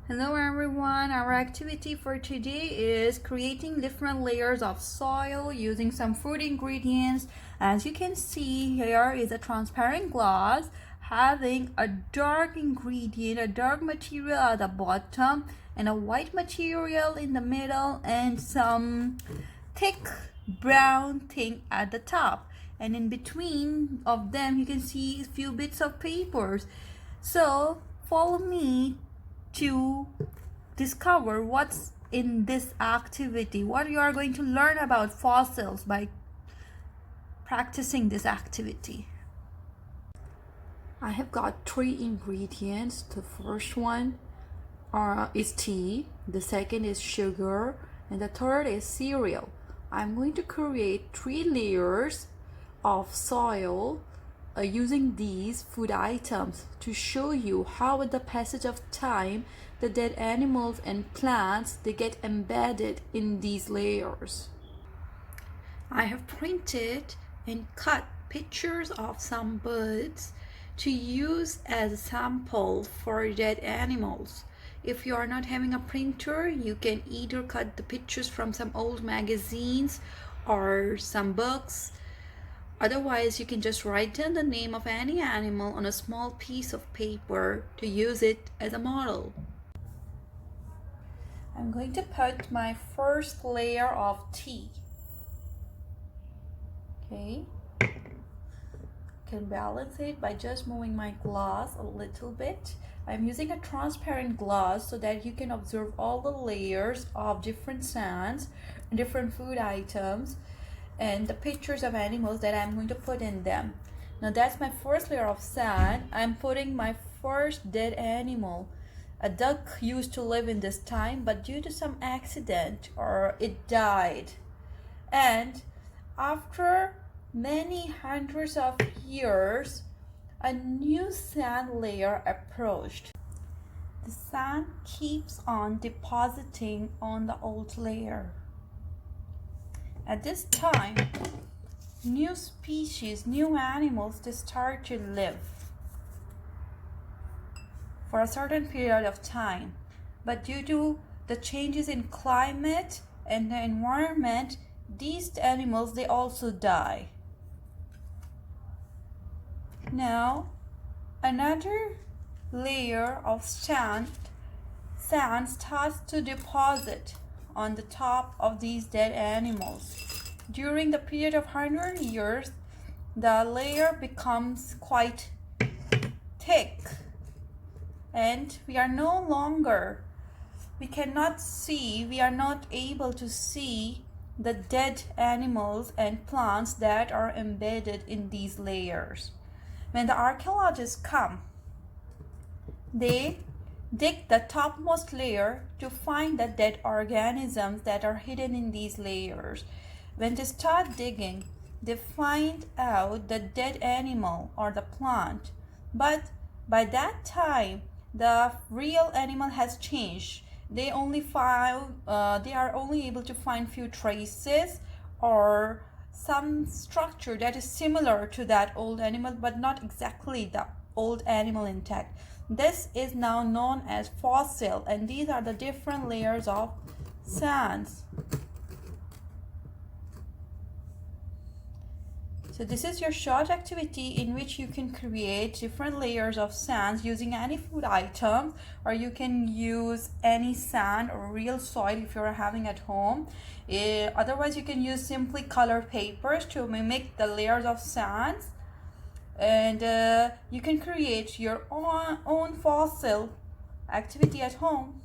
Hello everyone, our activity for today is creating different layers of soil using some food ingredients. As you can see, here is a transparent glass having a dark ingredient, a dark material at the bottom and a white material in the middle and some thick brown thing at the top. And in between of them you can see a few bits of papers. So follow me to discover what's in this activity, what you are going to learn about fossils by practicing this activity. I have got 3 ingredients. The first one is tea, the second is sugar, and the third is cereal. I'm going to create 3 layers of soil using these food items to show you how with the passage of time the dead animals and plants they get embedded in these layers. I have printed and cut pictures of some birds to use as a sample for dead animals. If you are not having a printer, you can either cut the pictures from some old magazines or some books. Otherwise, you can just write down the name of any animal on a small piece of paper to use it as a model. I'm going to put my first layer of tea. Okay. Can balance it by just moving my glass a little bit. I'm using a transparent glass so that you can observe all the layers of different sands, different food items, and the pictures of animals that I'm going to put in them. Now that's my first layer of sand. I'm putting my first dead animal. A duck used to live in this time, but due to some accident or it died. And after many hundreds of years, a new sand layer approached. The sand keeps on depositing on the old layer. At this time, new species, new animals, they start to live for a certain period of time. But due to the changes in climate and the environment, these animals, they also die. Now, another layer of sand starts to deposit on the top of these dead animals. During the period of 100 years, the layer becomes quite thick and we are not able to see the dead animals and plants that are embedded in these layers. When the archaeologists come, they dig the topmost layer to find the dead organisms that are hidden in these layers. When they start digging, they find out the dead animal or the plant. But by that time, the real animal has changed. They are only able to find few traces or some structure that is similar to that old animal, but not exactly the old animal intact. This is now known as fossil, and these are the different layers of sands. So this is your short activity in which you can create different layers of sands using any food item, or you can use any sand or real soil if you're having at home. Otherwise, you can use simply colored papers to mimic the layers of sands. And you can create your own fossil activity at home.